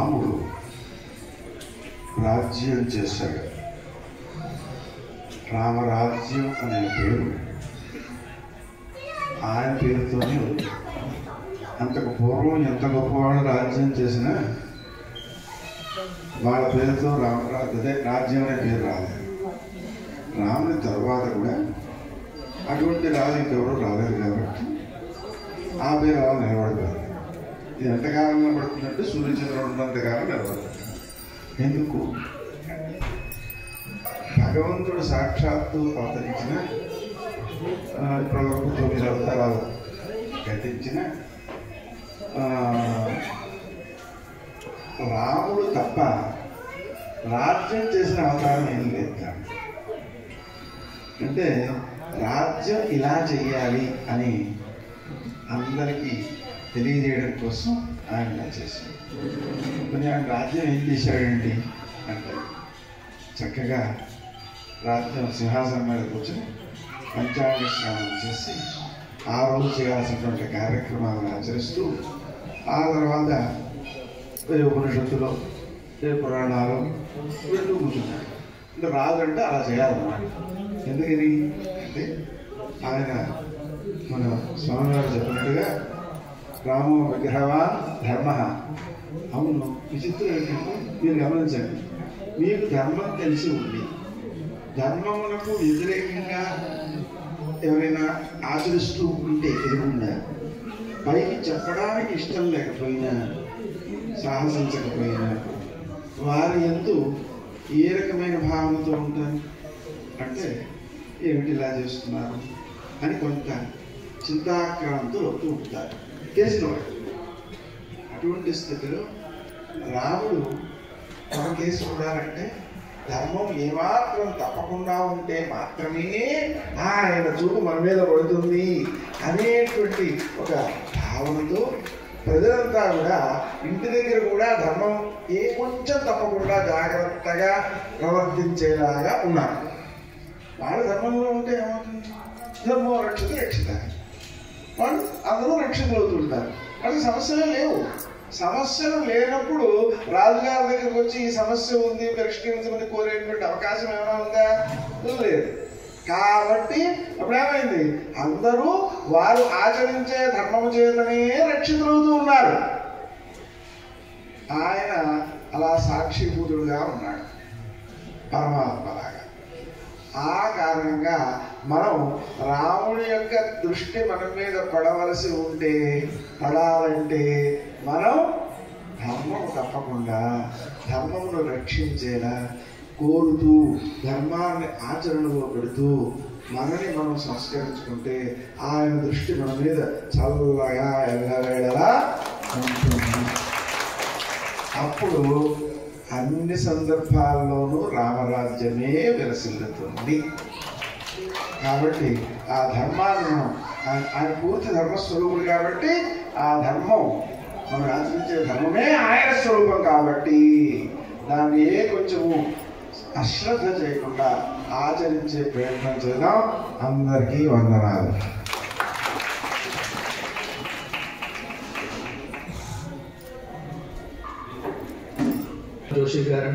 రాముడు రాజ్యం చేశాడు. రామరాజ్యం అనే పేరు ఆయన పేరుతోనే ఉంది. అంతకు పూర్వం ఎంత గొప్పవాడు రాజ్యం చేసినా వాళ్ళ పేరుతో అదే రాజ్యం అనే పేరు రాలేదు. రాముని తర్వాత కూడా అటువంటి రాజు ఇంకెవరూ రాలేదు కాబట్టి ఆ పేరు అలా నిలబడతారు. ఇది ఎంతకాలం నిలబడుతుందంటే సూర్యచంద్రుడు ఉన్నంతకాలం నిలబడతారు. ఎందుకు? భగవంతుడు సాక్షాత్తు అవతరించిన ఇప్పటివరకు 9 అవతారాలు గతించిన రాముడు తప్ప రాజ్యం చేసిన అవతారం ఏం లేదు. అంటే రాజ్యం ఇలా చెయ్యాలి అని అందరికీ తెలియజేయడం కోసం ఆయన ఇలా చేశాడు. మరి ఆయన రాజ్యం ఏం చేశాడండి అంటే చక్కగా రాజ్యం సింహాసనం మీద కూర్చొని పంచాంగ స్నానం చేసి ఆ రోజు చేయాల్సినటువంటి కార్యక్రమాలను ఆచరిస్తూ ఆ తర్వాత ఉపనిషత్తులో పురాణాలు వెళ్తూ కూర్చున్నాడు. అంటే రాజు అంటే అలా చేయాలన్నమాట. ఎందుకని అంటే ఆయన మన స్వామివారు చెప్పినట్టుగా రామో విగ్రహవాన్ ధర్మ. అవును, విచిత్రం ఏంటంటే మీరు గమనించండి, మీకు ధర్మం తెలిసి ఉంది, ధర్మమునకు వ్యతిరేకంగా ఎవరైనా ఆచరిస్తూ ఉంటే ఎదురుకుండా పైకి చెప్పడానికి ఇష్టం లేకపోయినా సాహసించకపోయినా వారి యందు ఏ రకమైన భావనతో ఉంటారు అంటే ఏమిటి ఇలా చేస్తున్నారు అని కొంత చింతాక్రాంతులు అవుతూ ఉంటారు తెలిసిన వాడు. అటువంటి స్థితిలో రాముడు ఒక కేసు చూడాలంటే ధర్మం ఏమాత్రం తప్పకుండా ఉంటే మాత్రమే ఆయన చూపు మన మీద పడుతుంది అనేటువంటి ఒక భావనతో ప్రజలంతా కూడా ఇంటి దగ్గర కూడా ధర్మం ఏ కొంచెం తప్పకుండా జాగ్రత్తగా ప్రవర్తించేలాగా ఉన్నారు. వాళ్ళు ధర్మంలో ఉంటే ఏమవుతుంది? ధర్మం రక్షిత రక్షిత, వాళ్ళు అందరూ రక్షితులు అవుతుంటారు. వాళ్ళకి సమస్యలే లేవు. సమస్యలు లేనప్పుడు రాజుగారి దగ్గరికి వచ్చి ఈ సమస్య ఉంది పరిష్కరించమని కోరేటువంటి అవకాశం ఏమైనా ఉందా? లేదు. కాబట్టి అప్పుడేమైంది? అందరూ వారు ఆచరించే ధర్మము చేతనే రక్షితులవుతూ ఉన్నారు. ఆయన అలా సాక్షిభూతుడుగా ఉన్నాడు, పరమాత్మలాగా. ఆ కారణంగా మనం రాముడి యొక్క దృష్టి మన మీద పడవలసి ఉంటే, పడాలంటే మనం ధర్మం తప్పకుండా ధర్మమును రక్షించేలా కోరుతూ ధర్మాన్ని ఆచరణలో పెడుతూ మనని మనం సంస్కరించుకుంటే ఆయన దృష్టి మన మీద చల్లగా ఎల్లవేళలా ఉంటుంది. అప్పుడు అన్ని సందర్భాల్లోనూ రామరాజ్యమే విలసిల్లుతుంది. కాబట్టి ఆ ధర్మాన్ని ఆయన పూర్తి ధర్మస్వరూపుడు కాబట్టి ఆ ధర్మం మనం ఆచరించే ధర్మమే ఆయన స్వరూపం కాబట్టి దాన్ని ఏ కొంచెము అశ్రద్ధ చేయకుండా ఆచరించే ప్రయత్నం చేద్దాం. అందరికీ వందనాలు. జోషి గారు